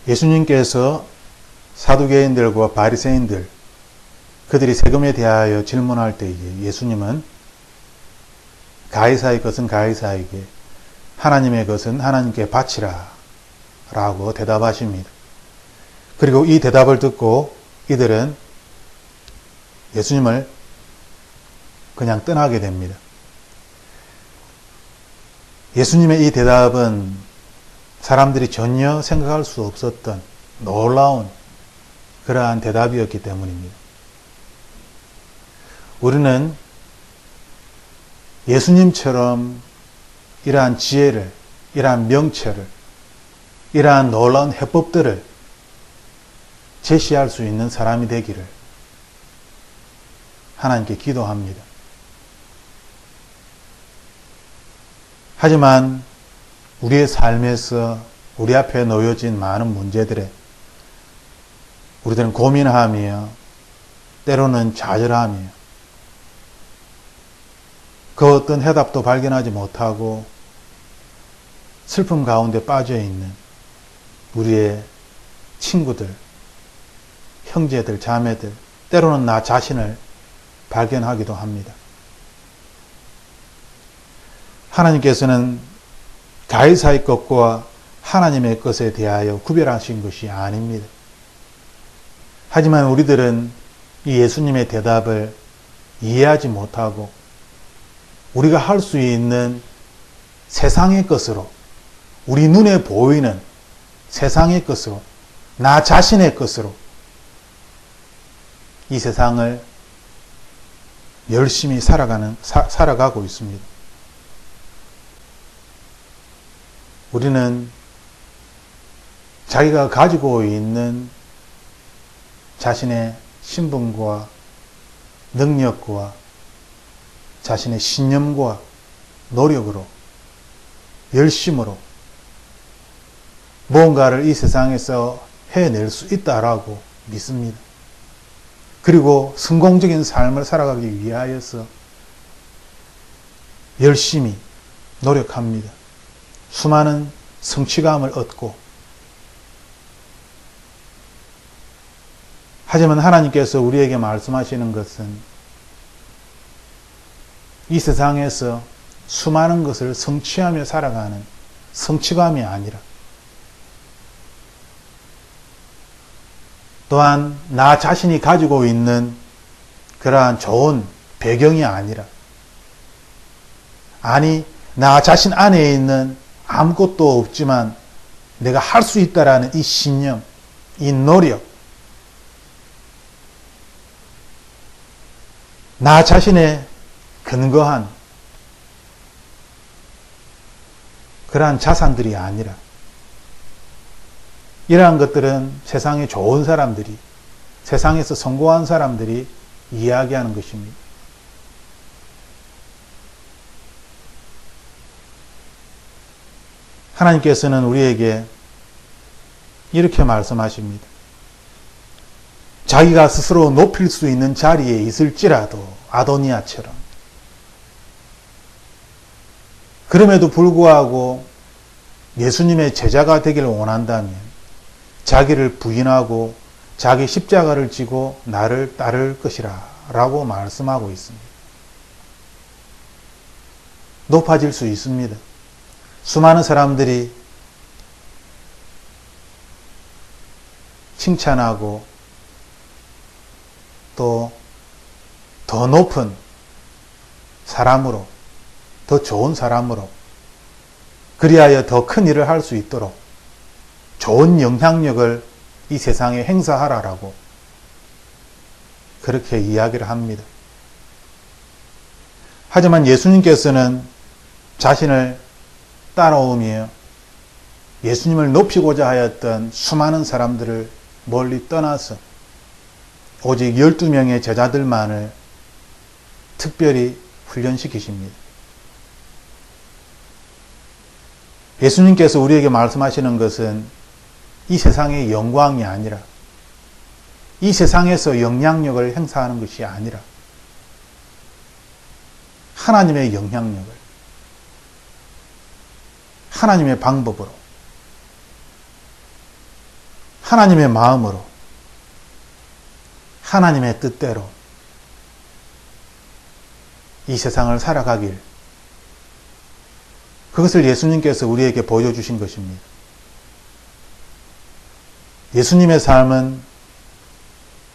예수님께서 사두개인들과 바리새인들, 그들이 세금에 대하여 질문할 때에 예수님은 가이사의 것은 가이사에게, 하나님의 것은 하나님께 바치라 라고 대답하십니다. 그리고 이 대답을 듣고 이들은 예수님을 그냥 떠나게 됩니다. 예수님의 이 대답은 사람들이 전혀 생각할 수 없었던 놀라운 그러한 대답이었기 때문입니다. 우리는 예수님처럼 이러한 지혜를, 이러한 명철을, 이러한 놀라운 해법들을 제시할 수 있는 사람이 되기를 하나님께 기도합니다. 하지만 우리의 삶에서 우리 앞에 놓여진 많은 문제들에 우리들은 고민하며 때로는 좌절하며 그 어떤 해답도 발견하지 못하고 슬픔 가운데 빠져있는 우리의 친구들, 형제들, 자매들, 때로는 나 자신을 발견하기도 합니다. 하나님께서는 가이사의 것과 하나님의 것에 대하여 구별하신 것이 아닙니다. 하지만 우리들은 이 예수님의 대답을 이해하지 못하고 우리가 할 수 있는 세상의 것으로, 우리 눈에 보이는 세상의 것으로, 나 자신의 것으로 이 세상을 열심히 살아가고 있습니다. 우리는 자기가 가지고 있는 자신의 신분과 능력과 자신의 신념과 노력으로, 열심으로 무언가를 이 세상에서 해낼 수 있다라고 믿습니다. 그리고 성공적인 삶을 살아가기 위하여서 열심히 노력합니다. 수많은 성취감을 얻고, 하지만 하나님께서 우리에게 말씀하시는 것은 이 세상에서 수많은 것을 성취하며 살아가는 성취감이 아니라, 또한 나 자신이 가지고 있는 그러한 좋은 배경이 아니라, 아니 나 자신 안에 있는 아무것도 없지만 내가 할 수 있다라는 이 신념, 이 노력, 나 자신의 근거한 그러한 자산들이 아니라, 이러한 것들은 세상에 좋은 사람들이, 세상에서 성공한 사람들이 이야기하는 것입니다. 하나님께서는 우리에게 이렇게 말씀하십니다. 자기가 스스로 높일 수 있는 자리에 있을지라도 아도니아처럼, 그럼에도 불구하고 예수님의 제자가 되기를 원한다면 자기를 부인하고 자기 십자가를 지고 나를 따를 것이라 라고 말씀하고 있습니다. 높아질 수 있습니다. 수많은 사람들이 칭찬하고 또 더 높은 사람으로, 더 좋은 사람으로, 그리하여 더 큰 일을 할 수 있도록 좋은 영향력을 이 세상에 행사하라라고 그렇게 이야기를 합니다. 하지만 예수님께서는 자신을 따라오며 예수님을 높이고자 하였던 수많은 사람들을 멀리 떠나서 오직 12명의 제자들만을 특별히 훈련시키십니다. 예수님께서 우리에게 말씀하시는 것은 이 세상의 영광이 아니라, 이 세상에서 영향력을 행사하는 것이 아니라 하나님의 영향력을 하나님의 방법으로, 하나님의 마음으로, 하나님의 뜻대로 이 세상을 살아가길, 그것을 예수님께서 우리에게 보여주신 것입니다. 예수님의 삶은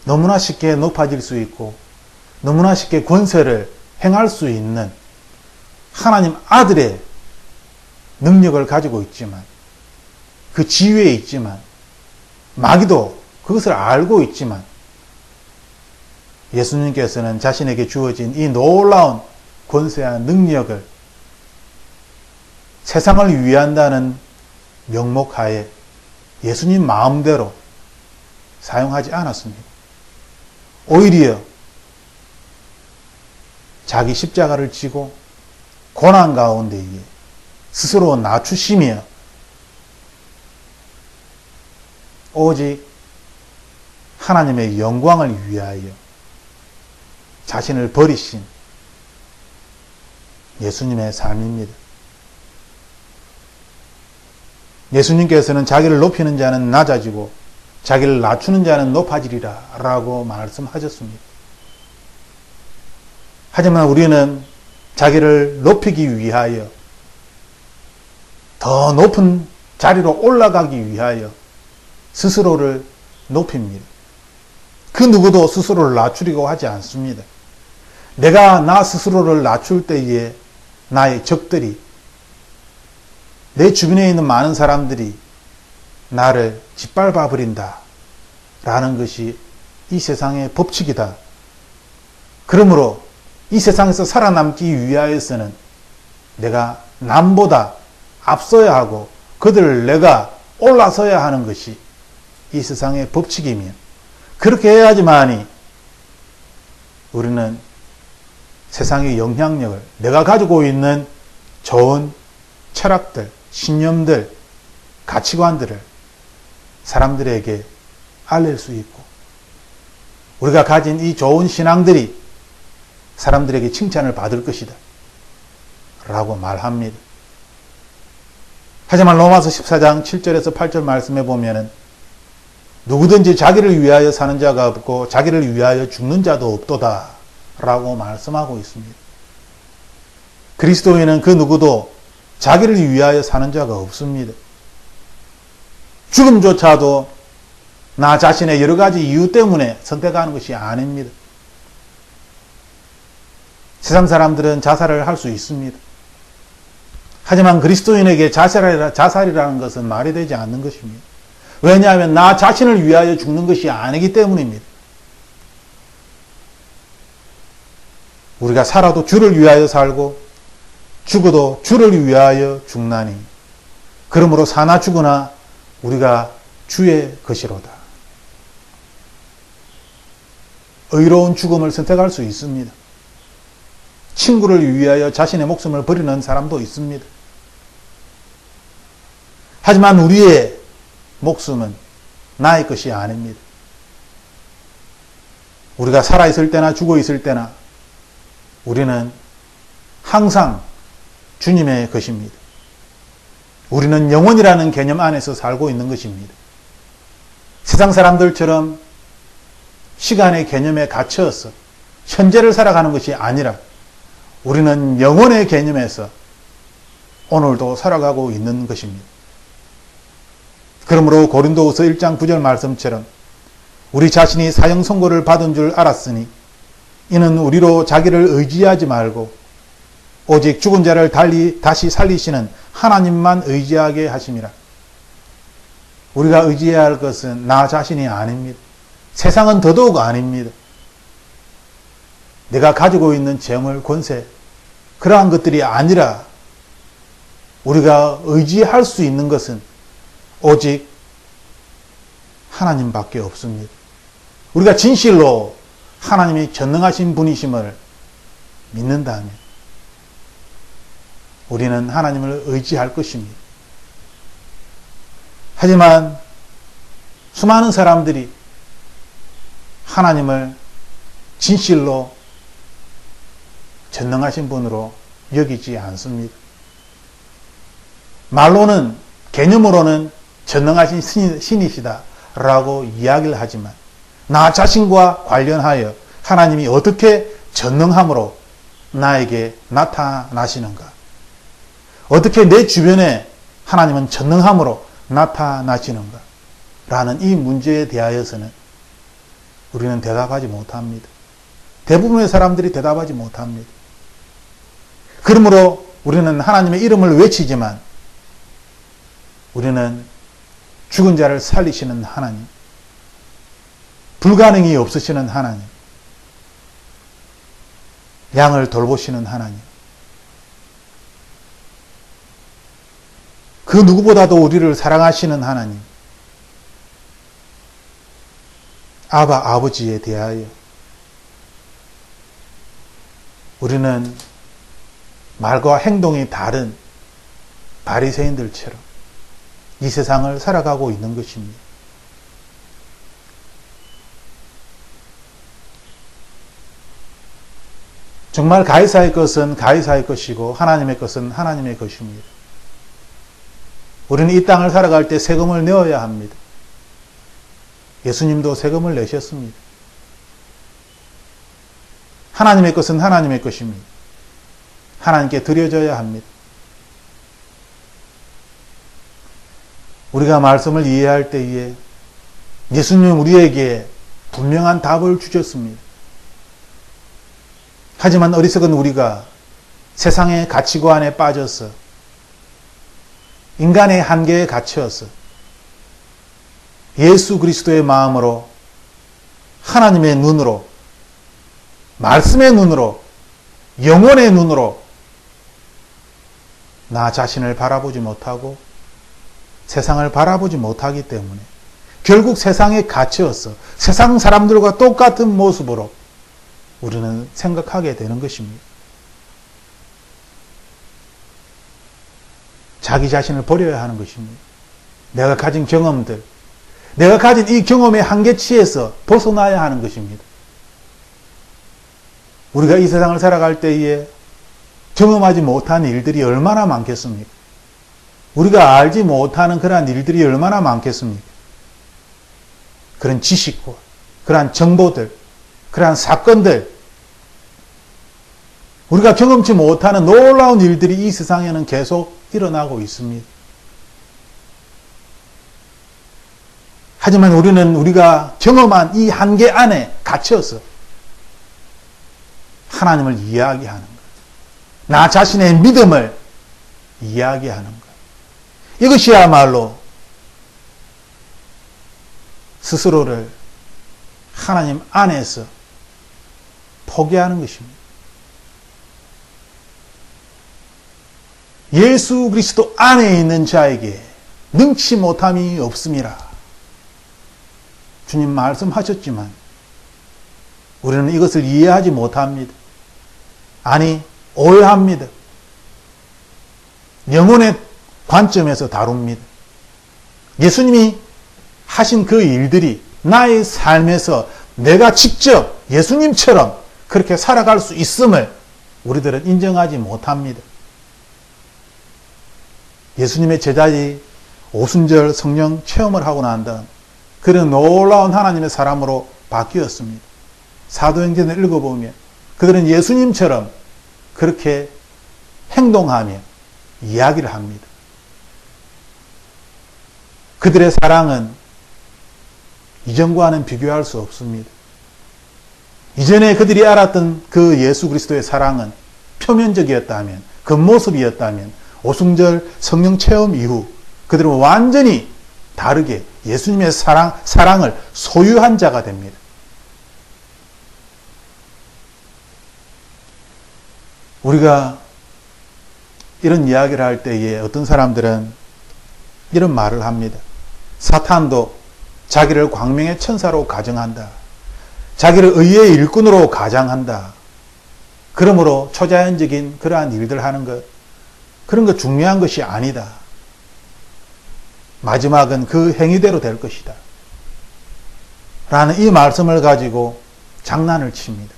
너무나 쉽게 높아질 수 있고 너무나 쉽게 권세를 행할 수 있는 하나님 아들의 능력을 가지고 있지만, 그 지위에 있지만, 마귀도 그것을 알고 있지만, 예수님께서는 자신에게 주어진 이 놀라운 권세와 능력을 세상을 위한다는 명목하에 예수님 마음대로 사용하지 않았습니다. 오히려 자기 십자가를 지고 고난 가운데에 스스로 낮추시며 오직 하나님의 영광을 위하여 자신을 버리신 예수님의 삶입니다. 예수님께서는 자기를 높이는 자는 낮아지고 자기를 낮추는 자는 높아지리라 라고 말씀하셨습니다. 하지만 우리는 자기를 높이기 위하여, 더 높은 자리로 올라가기 위하여 스스로를 높입니다. 그 누구도 스스로를 낮추려고 하지 않습니다. 내가 나 스스로를 낮출 때에 나의 적들이, 내 주변에 있는 많은 사람들이 나를 짓밟아 버린다 라는 것이 이 세상의 법칙이다. 그러므로 이 세상에서 살아남기 위하여서는 내가 남보다 앞서야 하고 그들을 내가 올라서야 하는 것이 이 세상의 법칙이면, 그렇게 해야지만이 우리는 세상의 영향력을, 내가 가지고 있는 좋은 철학들, 신념들, 가치관들을 사람들에게 알릴 수 있고, 우리가 가진 이 좋은 신앙들이 사람들에게 칭찬을 받을 것이다 라고 말합니다. 하지만 로마서 14장 7절에서 8절 말씀에 보면은 누구든지 자기를 위하여 사는 자가 없고 자기를 위하여 죽는 자도 없도다 라고 말씀하고 있습니다. 그리스도인은 그 누구도 자기를 위하여 사는 자가 없습니다. 죽음조차도 나 자신의 여러 가지 이유 때문에 선택하는 것이 아닙니다. 세상 사람들은 자살을 할 수 있습니다. 하지만 그리스도인에게 자살이라는 것은 말이 되지 않는 것입니다. 왜냐하면 나 자신을 위하여 죽는 것이 아니기 때문입니다. 우리가 살아도 주를 위하여 살고 죽어도 주를 위하여 죽나니 그러므로 사나 죽으나 우리가 주의 것이로다. 의로운 죽음을 선택할 수 있습니다. 친구를 위하여 자신의 목숨을 버리는 사람도 있습니다. 하지만 우리의 목숨은 나의 것이 아닙니다. 우리가 살아있을 때나 죽어있을 때나 우리는 항상 주님의 것입니다. 우리는 영원이라는 개념 안에서 살고 있는 것입니다. 세상 사람들처럼 시간의 개념에 갇혀서 현재를 살아가는 것이 아니라 우리는 영원의 개념에서 오늘도 살아가고 있는 것입니다. 그러므로 고린도후서 1장 9절 말씀처럼 우리 자신이 사형 선고를 받은 줄 알았으니 이는 우리로 자기를 의지하지 말고 오직 죽은 자를 다시 살리시는 하나님만 의지하게 하심이라. 우리가 의지해야 할 것은 나 자신이 아닙니다. 세상은 더더욱 아닙니다. 내가 가지고 있는 재물, 권세, 그러한 것들이 아니라 우리가 의지할 수 있는 것은 오직 하나님밖에 없습니다. 우리가 진실로 하나님이 전능하신 분이심을 믿는다면 우리는 하나님을 의지할 것입니다. 하지만 수많은 사람들이 하나님을 진실로 전능하신 분으로 여기지 않습니다. 말로는, 개념으로는 전능하신 신이시다 라고 이야기를 하지만 나 자신과 관련하여 하나님이 어떻게 전능함으로 나에게 나타나시는가? 어떻게 내 주변에 하나님은 전능함으로 나타나시는가? 라는 이 문제에 대하여서는 우리는 대답하지 못합니다. 대부분의 사람들이 대답하지 못합니다. 그러므로 우리는 하나님의 이름을 외치지만 우리는 죽은 자를 살리시는 하나님, 불가능이 없으시는 하나님, 양을 돌보시는 하나님, 그 누구보다도 우리를 사랑하시는 하나님, 아버지에 대하여 우리는 말과 행동이 다른 바리새인들처럼 이 세상을 살아가고 있는 것입니다. 정말 가이사의 것은 가이사의 것이고 하나님의 것은 하나님의 것입니다. 우리는 이 땅을 살아갈 때 세금을 내어야 합니다. 예수님도 세금을 내셨습니다. 하나님의 것은 하나님의 것입니다. 하나님께 드려져야 합니다. 우리가 말씀을 이해할 때에 예수님은 우리에게 분명한 답을 주셨습니다. 하지만 어리석은 우리가 세상의 가치관에 빠져서 인간의 한계에 갇혀서 예수 그리스도의 마음으로 하나님의 눈으로 말씀의 눈으로 영혼의 눈으로 나 자신을 바라보지 못하고 세상을 바라보지 못하기 때문에 결국 세상에 갇혀서 세상 사람들과 똑같은 모습으로 우리는 생각하게 되는 것입니다. 자기 자신을 버려야 하는 것입니다. 내가 가진 경험들, 내가 가진 이 경험의 한계치에서 벗어나야 하는 것입니다. 우리가 이 세상을 살아갈 때에 경험하지 못한 일들이 얼마나 많겠습니까? 우리가 알지 못하는 그러한 일들이 얼마나 많겠습니까? 그런 지식과 그러한 정보들, 그러한 사건들, 우리가 경험치 못하는 놀라운 일들이 이 세상에는 계속 일어나고 있습니다. 하지만 우리는 우리가 경험한 이 한계 안에 갇혀서 하나님을 이야기하는 것, 나 자신의 믿음을 이야기하는 것, 이것이야말로 스스로를 하나님 안에서 포기하는 것입니다. 예수 그리스도 안에 있는 자에게 능치 못함이 없음이라. 주님 말씀하셨지만 우리는 이것을 이해하지 못합니다. 아니, 오해합니다. 영혼의 관점에서 다룹니다. 예수님이 하신 그 일들이 나의 삶에서 내가 직접 예수님처럼 그렇게 살아갈 수 있음을 우리들은 인정하지 못합니다. 예수님의 제자들이 오순절 성령 체험을 하고 난 다음 그런 놀라운 하나님의 사람으로 바뀌었습니다. 사도행전을 읽어보면 그들은 예수님처럼 그렇게 행동하며 이야기를 합니다. 그들의 사랑은 이전과는 비교할 수 없습니다. 이전에 그들이 알았던 그 예수 그리스도의 사랑은 표면적이었다면, 겉모습이었다면 오순절 성령 체험 이후 그들은 완전히 다르게 예수님의 사랑을 소유한 자가 됩니다. 우리가 이런 이야기를 할 때에 어떤 사람들은 이런 말을 합니다. 사탄도 자기를 광명의 천사로 가정한다. 자기를 의의 일꾼으로 가장한다. 그러므로 초자연적인 그러한 일들 하는 것, 그런 거 중요한 것이 아니다. 마지막은 그 행위대로 될 것이다. 라는 이 말씀을 가지고 장난을 칩니다.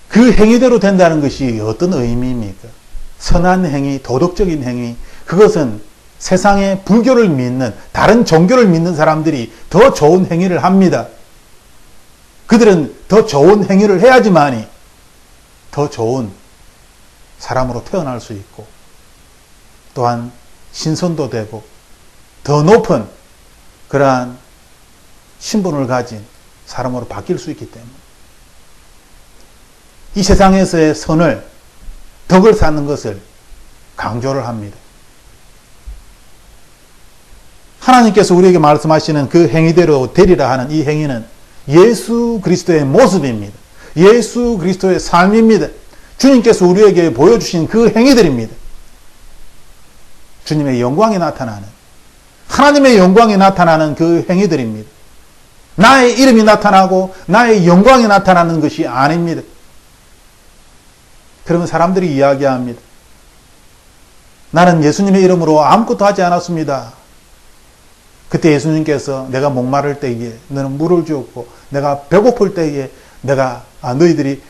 그 행위대로 된다는 것이 어떤 의미입니까? 선한 행위, 도덕적인 행위, 그것은 세상에 불교를 믿는, 다른 종교를 믿는 사람들이 더 좋은 행위를 합니다. 그들은 더 좋은 행위를 해야지만이 더 좋은 사람으로 태어날 수 있고, 또한 신선도 되고 더 높은 그러한 신분을 가진 사람으로 바뀔 수 있기 때문에 이 세상에서의 선을, 덕을 쌓는 것을 강조를 합니다. 하나님께서 우리에게 말씀하시는 그 행위대로 되리라 하는 이 행위는 예수 그리스도의 모습입니다. 예수 그리스도의 삶입니다. 주님께서 우리에게 보여주신 그 행위들입니다. 주님의 영광이 나타나는, 하나님의 영광이 나타나는 그 행위들입니다. 나의 이름이 나타나고 나의 영광이 나타나는 것이 아닙니다. 그러면 사람들이 이야기합니다. 나는 예수님의 이름으로 아무것도 하지 않았습니다. 그때 예수님께서 내가 목마를 때에 너는 물을 주었고, 내가 배고플 때에 내가 너희들이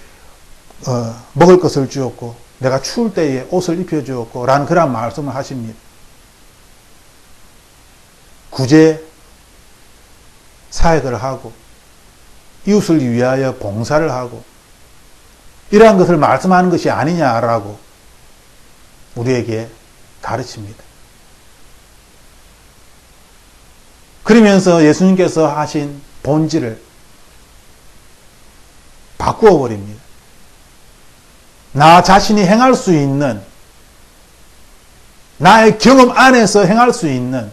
먹을 것을 주었고, 내가 추울 때에 옷을 입혀주었고 라는 그런 말씀을 하십니다. 구제 사역을 하고 이웃을 위하여 봉사를 하고 이러한 것을 말씀하는 것이 아니냐라고 우리에게 가르칩니다. 그러면서 예수님께서 하신 본질을 바꾸어 버립니다. 나 자신이 행할 수 있는, 나의 경험 안에서 행할 수 있는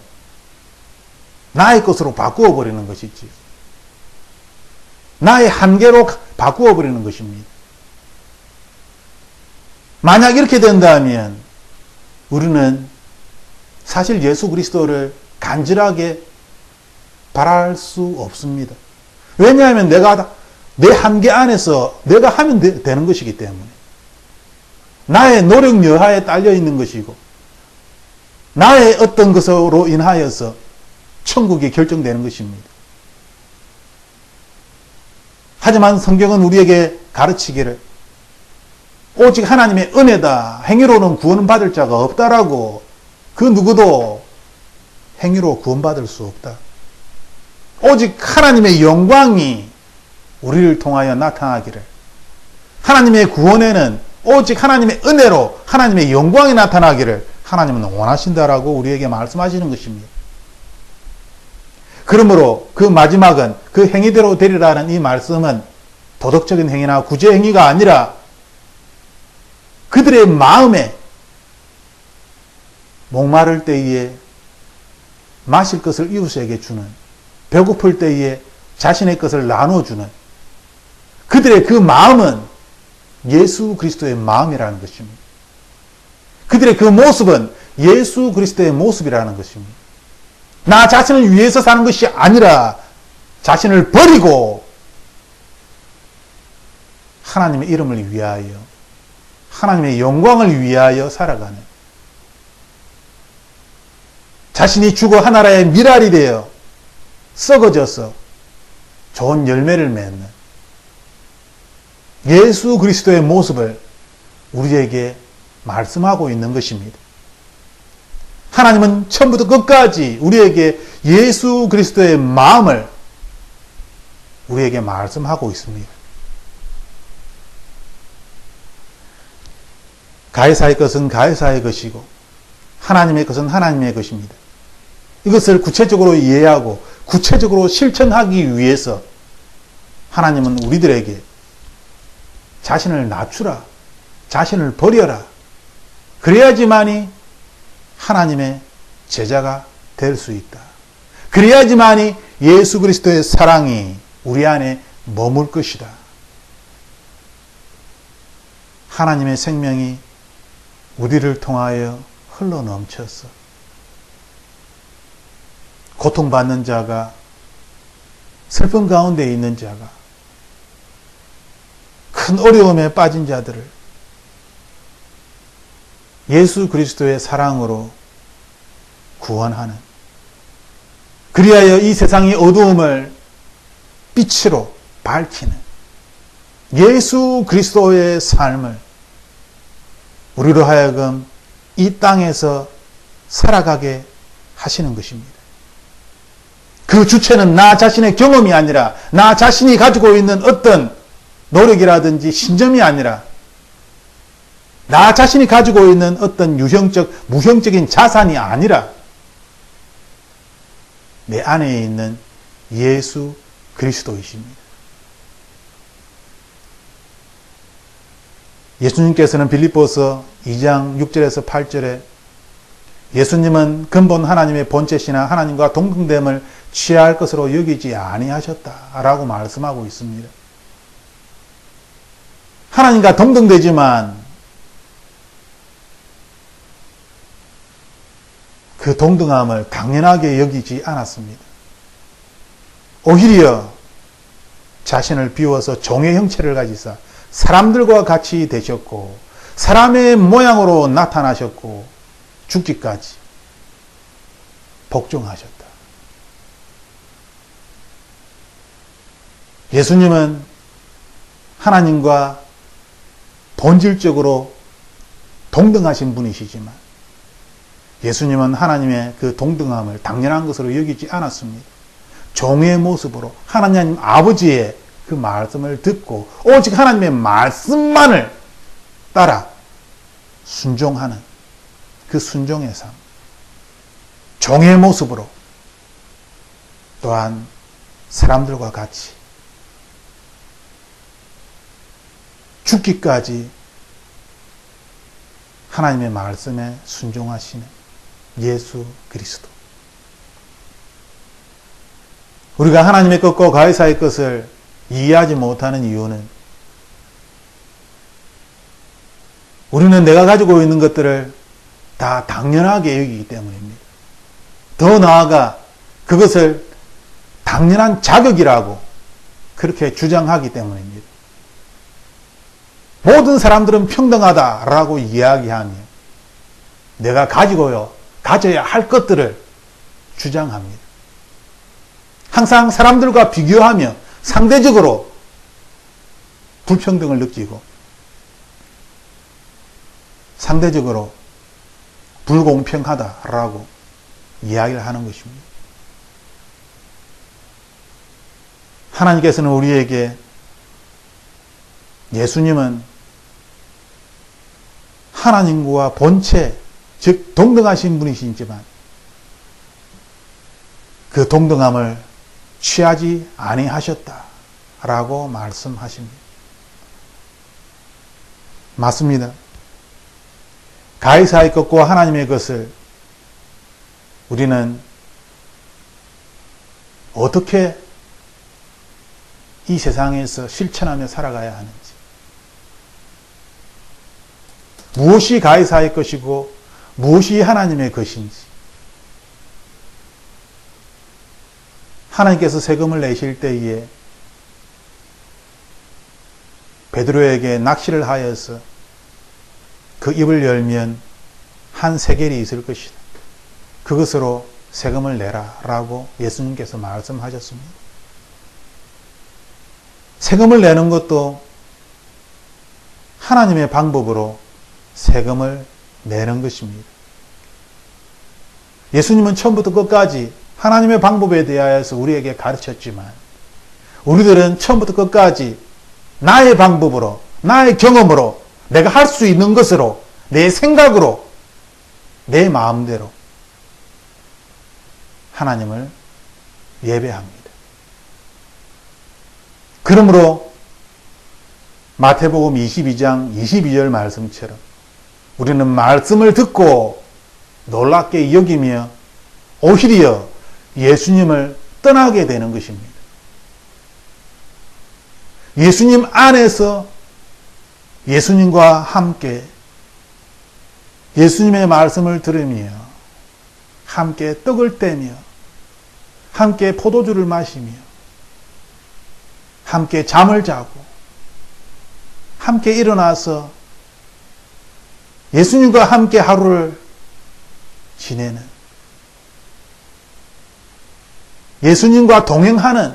나의 것으로 바꾸어 버리는 것이지, 나의 한계로 바꾸어 버리는 것입니다. 만약 이렇게 된다면 우리는 사실 예수 그리스도를 간절하게 바랄 수 없습니다. 왜냐하면 내가 내 한계 안에서 내가 하면 되는 것이기 때문에, 나의 노력 여하에 딸려 있는 것이고, 나의 어떤 것으로 인하여서 천국이 결정되는 것입니다. 하지만 성경은 우리에게 가르치기를 오직 하나님의 은혜다, 행위로는 구원을 받을 자가 없다라고, 그 누구도 행위로 구원받을 수 없다. 오직 하나님의 영광이 우리를 통하여 나타나기를, 하나님의 구원에는 오직 하나님의 은혜로 하나님의 영광이 나타나기를 하나님은 원하신다라고 우리에게 말씀하시는 것입니다. 그러므로 그 마지막은 그 행위대로 되리라는 이 말씀은 도덕적인 행위나 구제 행위가 아니라 그들의 마음에 목마를 때에 마실 것을 이웃에게 주는, 배고플 때에 자신의 것을 나눠주는 그들의 그 마음은 예수 그리스도의 마음이라는 것입니다. 그들의 그 모습은 예수 그리스도의 모습이라는 것입니다. 나 자신을 위해서 사는 것이 아니라 자신을 버리고 하나님의 이름을 위하여, 하나님의 영광을 위하여 살아가는, 자신이 죽어 하나라의 미랄이 되어 썩어져서 좋은 열매를 맺는 예수 그리스도의 모습을 우리에게 말씀하고 있는 것입니다. 하나님은 처음부터 끝까지 우리에게 예수 그리스도의 마음을 우리에게 말씀하고 있습니다. 가해사의 것은 가해사의 것이고 하나님의 것은 하나님의 것입니다. 이것을 구체적으로 이해하고 구체적으로 실천하기 위해서 하나님은 우리들에게 자신을 낮추라, 자신을 버려라, 그래야지만이 하나님의 제자가 될 수 있다. 그래야지만이 예수 그리스도의 사랑이 우리 안에 머물 것이다. 하나님의 생명이 우리를 통하여 흘러넘쳐서 고통받는 자가, 슬픔 가운데 있는 자가, 큰 어려움에 빠진 자들을 예수 그리스도의 사랑으로 구원하는, 그리하여 이 세상의 어두움을 빛으로 밝히는 예수 그리스도의 삶을 우리로 하여금 이 땅에서 살아가게 하시는 것입니다. 그 주체는 나 자신의 경험이 아니라 나 자신이 가지고 있는 어떤 노력이라든지 신념이 아니라 나 자신이 가지고 있는 어떤 유형적, 무형적인 자산이 아니라 내 안에 있는 예수 그리스도이십니다. 예수님께서는 빌립보서 2장 6절에서 8절에 예수님은 근본 하나님의 본체시나 하나님과 동등됨을 취할 것으로 여기지 아니하셨다라고 말씀하고 있습니다. 하나님과 동등되지만 그 동등함을 당연하게 여기지 않았습니다. 오히려 자신을 비워서 종의 형체를 가지사 사람들과 같이 되셨고 사람의 모양으로 나타나셨고 죽기까지 복종하셨다. 예수님은 하나님과 본질적으로 동등하신 분이시지만 예수님은 하나님의 그 동등함을 당연한 것으로 여기지 않았습니다. 종의 모습으로 하나님 아버지의 그 말씀을 듣고 오직 하나님의 말씀만을 따라 순종하는 그 순종의 삶, 종의 모습으로 또한 사람들과 같이 죽기까지 하나님의 말씀에 순종하시는 예수 그리스도. 우리가 하나님의 것과 가해사의 것을 이해하지 못하는 이유는 우리는 내가 가지고 있는 것들을 다 당연하게 여기기 때문입니다. 더 나아가 그것을 당연한 자격이라고 그렇게 주장하기 때문입니다. 모든 사람들은 평등하다라고 이야기하며 내가 가져야 할 것들을 주장합니다. 항상 사람들과 비교하며 상대적으로 불평등을 느끼고 상대적으로 불공평하다라고 이야기를 하는 것입니다. 하나님께서는 우리에게 예수님은 하나님과 본체, 즉 동등하신 분이시지만 그 동등함을 취하지 아니하셨다라고 말씀하십니다. 맞습니다. 가이사의 것과 하나님의 것을 우리는 어떻게 이 세상에서 실천하며 살아가야 하는지, 무엇이 가이사의 것이고 무엇이 하나님의 것인지, 하나님께서 세금을 내실 때에 베드로에게 낚시를 하여서 그 입을 열면 한 세겔이 있을 것이다. 그것으로 세금을 내라 라고 예수님께서 말씀하셨습니다. 세금을 내는 것도 하나님의 방법으로 세금을 내는 것입니다. 예수님은 처음부터 끝까지 하나님의 방법에 대하여서 우리에게 가르쳤지만 우리들은 처음부터 끝까지 나의 방법으로, 나의 경험으로, 내가 할 수 있는 것으로, 내 생각으로, 내 마음대로 하나님을 예배합니다. 그러므로 마태복음 22장 22절 말씀처럼 우리는 말씀을 듣고 놀랍게 여기며 오히려 예수님을 떠나게 되는 것입니다. 예수님 안에서 예수님과 함께 예수님의 말씀을 들으며 함께 떡을 떼며 함께 포도주를 마시며 함께 잠을 자고 함께 일어나서 예수님과 함께 하루를 지내는, 예수님과 동행하는,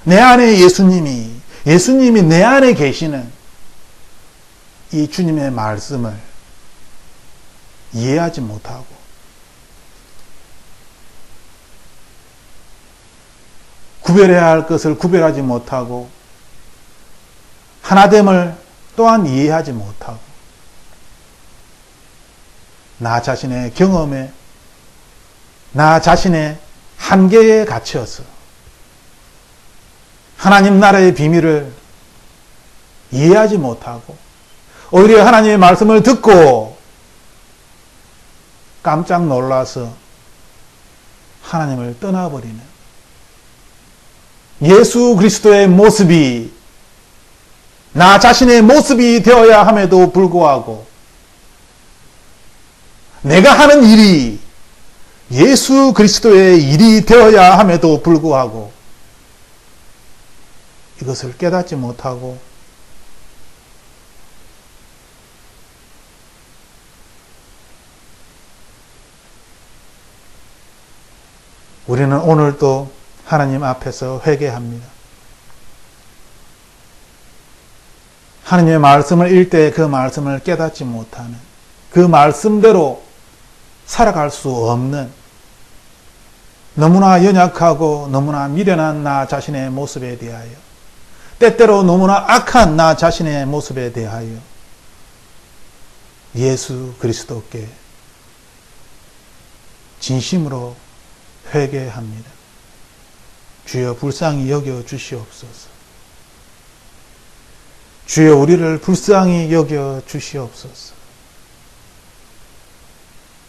내 안에 예수님이 내 안에 계시는 이 주님의 말씀을 이해하지 못하고 구별해야 할 것을 구별하지 못하고 하나됨을 또한 이해하지 못하고 나 자신의 경험에 나 자신의 한계에 갇혀서 하나님 나라의 비밀을 이해하지 못하고 오히려 하나님의 말씀을 듣고 깜짝 놀라서 하나님을 떠나버리는 예수 그리스도의 모습이 나 자신의 모습이 되어야 함에도 불구하고 내가 하는 일이 예수 그리스도의 일이 되어야 함에도 불구하고 이것을 깨닫지 못하고 우리는 오늘도 하나님 앞에서 회개합니다. 하나님의 말씀을 읽을 때 그 말씀을 깨닫지 못하는 그 말씀대로 살아갈 수 없는 너무나 연약하고 너무나 미련한 나 자신의 모습에 대하여 때때로 너무나 악한 나 자신의 모습에 대하여 예수 그리스도께 진심으로 회개합니다. 주여 불쌍히 여겨 주시옵소서. 주여 우리를 불쌍히 여겨 주시옵소서.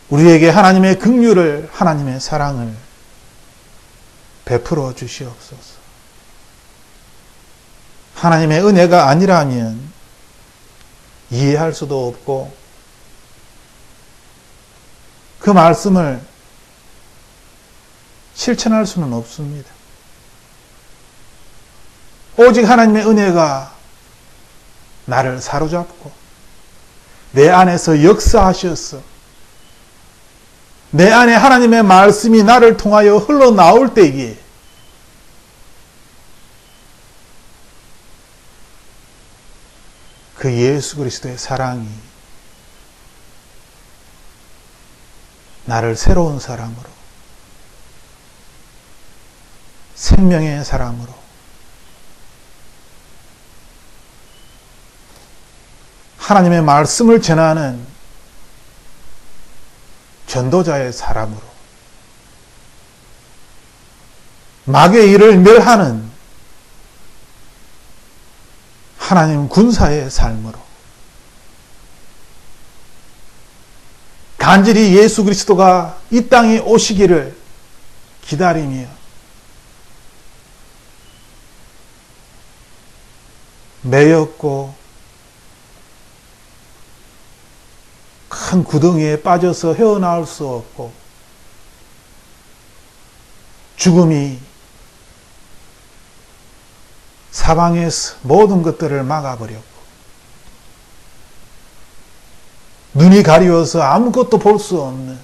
우리에게 하나님의 긍휼을 하나님의 사랑을 베풀어 주시옵소서. 하나님의 은혜가 아니라면 이해할 수도 없고 그 말씀을 실천할 수는 없습니다. 오직 하나님의 은혜가 나를 사로잡고 내 안에서 역사하셔서 내 안에 하나님의 말씀이 나를 통하여 흘러나올 때에 그 예수 그리스도의 사랑이 나를 새로운 사람으로 생명의 사람으로 하나님의 말씀을 전하는 전도자의 사람으로 마귀의 일을 멸하는 하나님 군사의 삶으로 간절히 예수 그리스도가 이 땅에 오시기를 기다리며 매였고 큰 구덩이에 빠져서 헤어나올 수 없고 죽음이 사방에서 모든 것들을 막아버렸고 눈이 가리워서 아무것도 볼 수 없는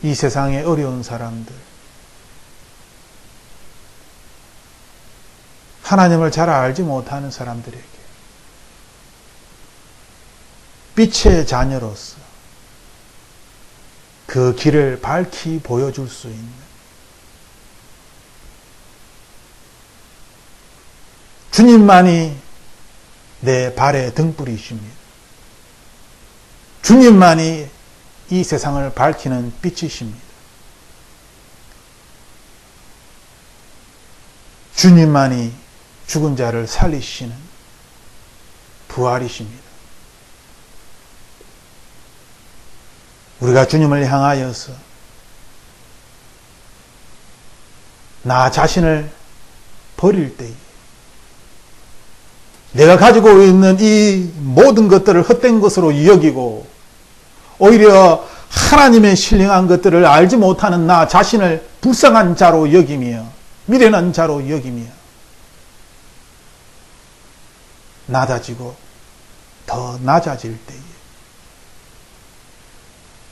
이 세상의 어려운 사람들, 하나님을 잘 알지 못하는 사람들에게 빛의 자녀로서 그 길을 밝히 보여줄 수 있는 주님만이 내 발의 등불이십니다. 주님만이 이 세상을 밝히는 빛이십니다. 주님만이 죽은 자를 살리시는 부활이십니다. 우리가 주님을 향하여서 나 자신을 버릴 때에 내가 가지고 있는 이 모든 것들을 헛된 것으로 여기고 오히려 하나님의 신령한 것들을 알지 못하는 나 자신을 불쌍한 자로 여기며 미련한 자로 여기며 낮아지고 더 낮아질 때에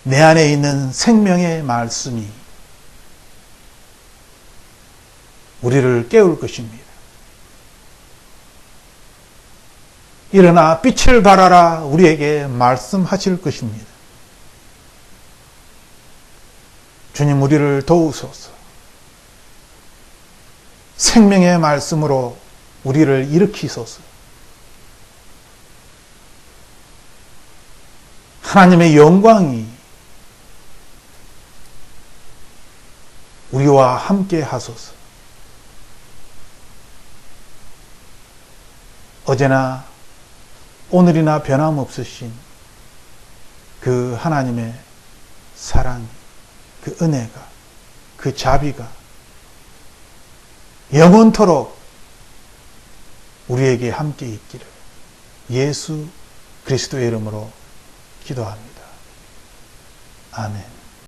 내 안에 있는 생명의 말씀이 우리를 깨울 것입니다. 일어나 빛을 발하라 우리에게 말씀하실 것입니다. 주님, 우리를 도우소서. 생명의 말씀으로 우리를 일으키소서. 하나님의 영광이 우리와 함께 하소서. 어제나 오늘이나 변함없으신 그 하나님의 사랑, 그 은혜가, 그 자비가 영원토록 우리에게 함께 있기를 예수 그리스도의 이름으로 기도합니다. 아멘.